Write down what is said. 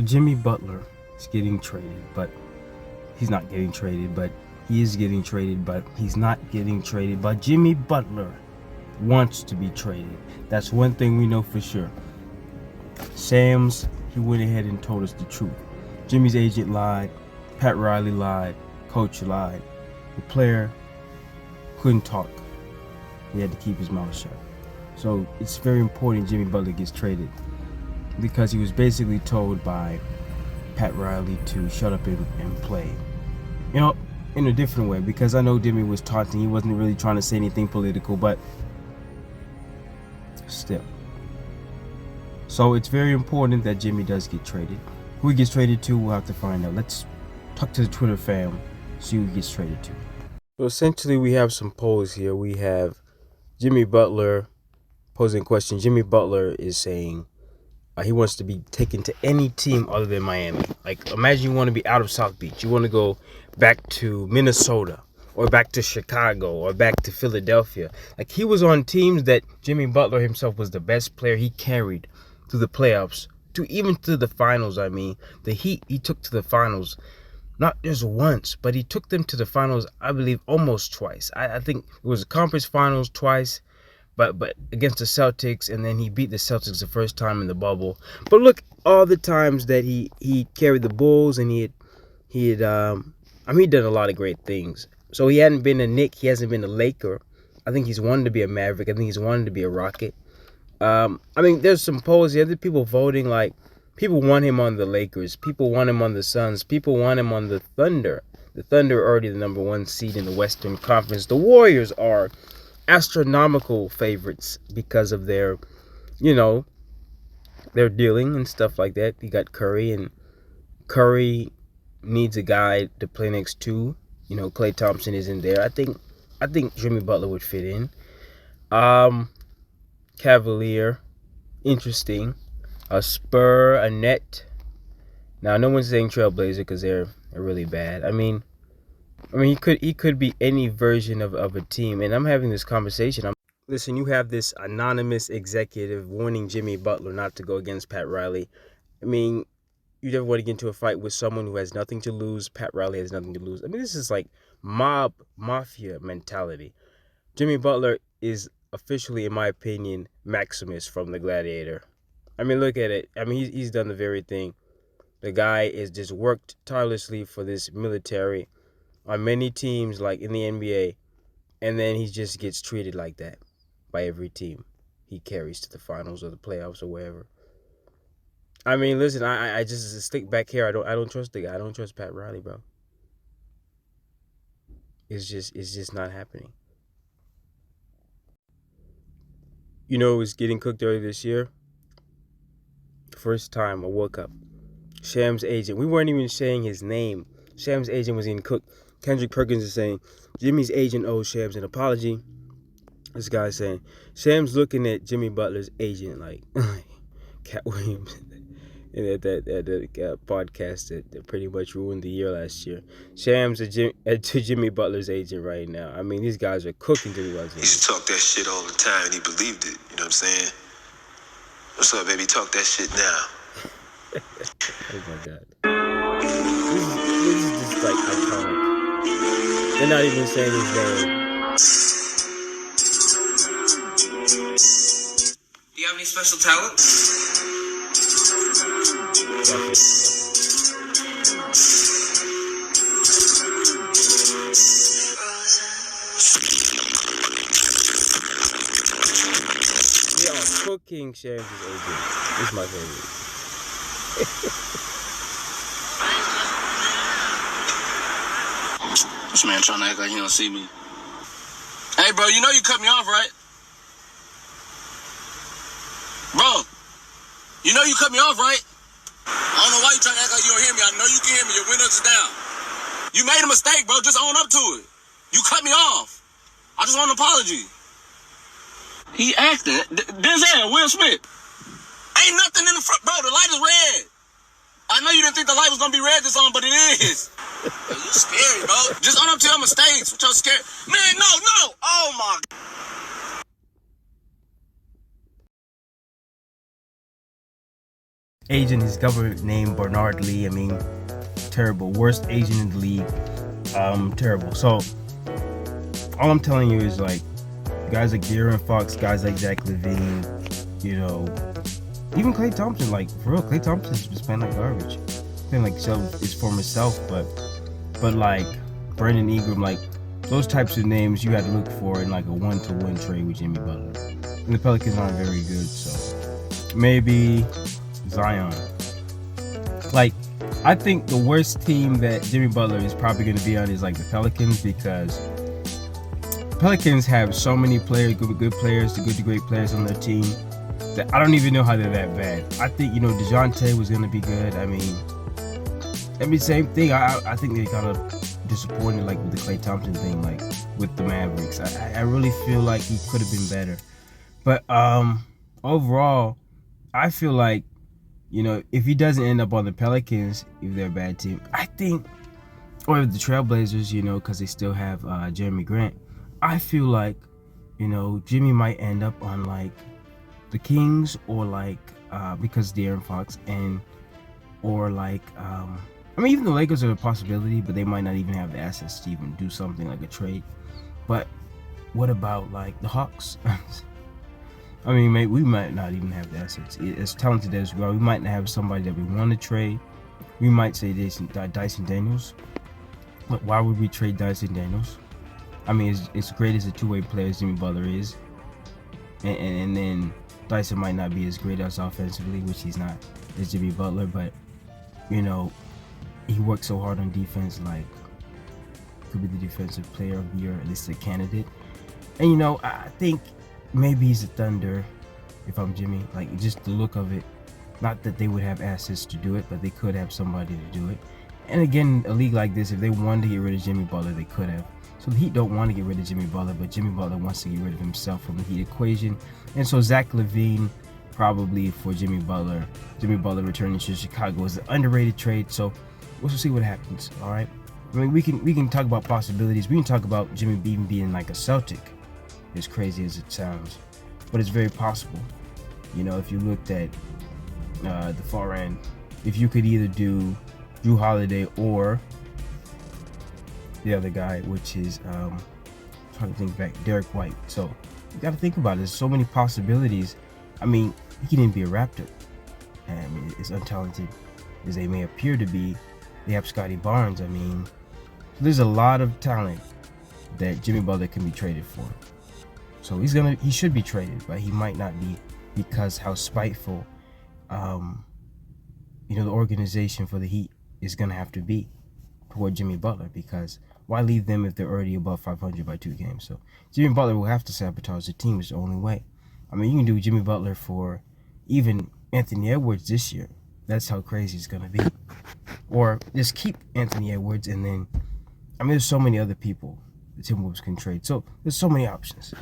Jimmy Butler is getting traded, but he's not getting traded, but he is getting traded, but he's not getting traded. But Jimmy Butler wants to be traded. That's one thing we know for sure. Shams, he went ahead and told us the truth. Jimmy's agent lied, Pat Riley lied, coach lied. The player couldn't talk. He had to keep his mouth shut. So it's very important Jimmy Butler gets traded, because he was basically told by Pat Riley to shut up and play. You know, in a different way, because I know Jimmy was taunting. He wasn't really trying to say anything political, but still. So it's very important that Jimmy does get traded. Who he gets traded to, we'll have to find out. Let's talk to the Twitter fam, see who he gets traded to. So essentially, we have some polls here. We have Jimmy Butler posing a question. Jimmy Butler is saying he wants to be taken to any team other than Miami. Like, imagine you want to be out of South Beach. You want to go back to Minnesota or back to Chicago or back to Philadelphia. Like, he was on teams that Jimmy Butler himself was the best player. He carried to the playoffs, even to the finals. I mean, the Heat he took to the finals, not just once, but he took them to the finals, I believe, almost twice. I think it was the conference finals twice, but against the Celtics, and then he beat the Celtics the first time in the bubble. But look, all the times that he carried the Bulls, and he had he'd done a lot of great things. So he hadn't been a Knick, he hasn't been a Laker. I think he's wanted to be a Maverick. I think he's wanted to be a Rocket. There's some polls here. Other people voting, like, people want him on the Lakers, people want him on the Suns, people want him on the Thunder. The Thunder are already the number one seed in the Western Conference. The Warriors are astronomical favorites because of their dealing and stuff like that. You got Curry, and Curry needs a guy to play next to. Klay Thompson isn't there. I think Jimmy Butler would fit in. Cavalier, interesting. A Spur, a Net. Now, no one's saying Trailblazer because they're really bad. He could be any version of a team, and I'm having this conversation. Listen, you have this anonymous executive warning Jimmy Butler not to go against Pat Riley. You never want to get into a fight with someone who has nothing to lose. Pat Riley has nothing to lose. This is like mafia mentality. Jimmy Butler is officially, in my opinion, Maximus from The Gladiator. Look at it. He's done the very thing. The guy is just worked tirelessly for this military on many teams, like in the NBA, and then he just gets treated like that by every team he carries to the finals or the playoffs or wherever. Listen, I just stick back here. I don't trust the guy. I don't trust Pat Riley, bro. It's just not happening. It was getting cooked earlier this year. First time I woke up. Shams' agent. We weren't even saying his name. Shams' agent was getting cooked. Kendrick Perkins is saying Jimmy's agent owes Shams an apology. This guy's saying Shams looking at Jimmy Butler's agent like Cat Williams and at that podcast that pretty much ruined the year last year. Shams to Jimmy Butler's agent right now. These guys are cooking Jimmy Butler's agent. He used to talk that shit all the time, and he believed it. You know what I'm saying? What's up, baby? Talk that shit now. Oh my God. This is just like iconic. They're not even saying his name. Do you have any special talents? We are cooking Shams' agent. This is my favorite. This man trying to act like he don't see me. Hey, bro, you know you cut me off, right? Bro, you know you cut me off, right? I don't know why you trying to act like you don't hear me. I know you can hear me. Your windows is down. You made a mistake, bro. Just own up to it. You cut me off. I just want an apology. He acting. Denzel, Will Smith. Ain't nothing in the front, bro. The light is red. I know you didn't think the light was gonna be red this on, but it is. Yo, you scary, bro. Just own up to your mistakes. What y'all scared? Man, no. Oh my. agent, his government name Bernard Lee. I mean, terrible. Worst agent in the league. Terrible. So all I'm telling you is like guys like De'Aaron Fox, guys like Zach LaVine, you know, even Klay Thompson. Like for real, Klay Thompson's just playing like garbage. Playing like his former self, but like Brandon Ingram, like those types of names you had to look for in like a 1-to-1 trade with Jimmy Butler. And the Pelicans aren't very good, so maybe Zion. Like, I think the worst team that Jimmy Butler is probably going to be on is like the Pelicans, because Pelicans have so many players, good players, the good to great players on their team, that I don't even know how they're that bad. I think, you know, DeJounte was going to be good. I mean, same thing. I think they kind of disappointed, like with the Klay Thompson thing, like with the Mavericks. I really feel like he could have been better. But overall, I feel like, you know, if he doesn't end up on the Pelicans, if they're a bad team, I think, or the Trailblazers, you know, because they still have Jeremy Grant, I feel like, you know, Jimmy might end up on like the Kings, or like because De'Aaron Fox, and or like I mean, even the Lakers are a possibility, but they might not even have the assets to even do something like a trade. But what about like the Hawks? I mean, mate, we might not even have the assets. As talented as we are, we might not have somebody that we want to trade. We might say Dyson Daniels, but why would we trade Dyson Daniels? I mean, as great as a two-way player as Jimmy Butler is, and then Dyson might not be as great as offensively, which he's not, as Jimmy Butler, but you know, he worked so hard on defense, like could be the defensive player of the year, at least a candidate. And you know, I think maybe he's a Thunder if I'm Jimmy, like just the look of it. Not that they would have assets to do it, but they could have somebody to do it. And again, a league like this, if they wanted to get rid of Jimmy Butler, they could have. So the Heat don't want to get rid of Jimmy Butler, but Jimmy Butler wants to get rid of himself from the Heat equation. And so Zach LaVine probably for Jimmy Butler. Jimmy Butler returning to Chicago is an underrated trade. So we'll see what happens. All right. I mean, we can talk about possibilities. We can talk about Jimmy even being like a Celtic, as crazy as it sounds, but it's very possible. You know, if you looked at the far end, if you could either do Drew Holiday or the other guy, which is trying to think back, Derek White. So you got to think about it. There's so many possibilities. I mean, he didn't be a Raptor, and I mean, as untalented as they may appear to be, they have Scotty Barnes. I mean, there's a lot of talent that Jimmy Butler can be traded for. So he should be traded, but he might not be, because how spiteful, you know, the organization for the Heat is gonna have to be toward Jimmy Butler, because why leave them if they're already above 500 by 2 games? So Jimmy Butler will have to sabotage the team. It's the only way. I mean, you can do Jimmy Butler for even Anthony Edwards this year. That's how crazy it's gonna be. Or just keep Anthony Edwards, and then, I mean, there's so many other people the Timberwolves can trade. So there's so many options.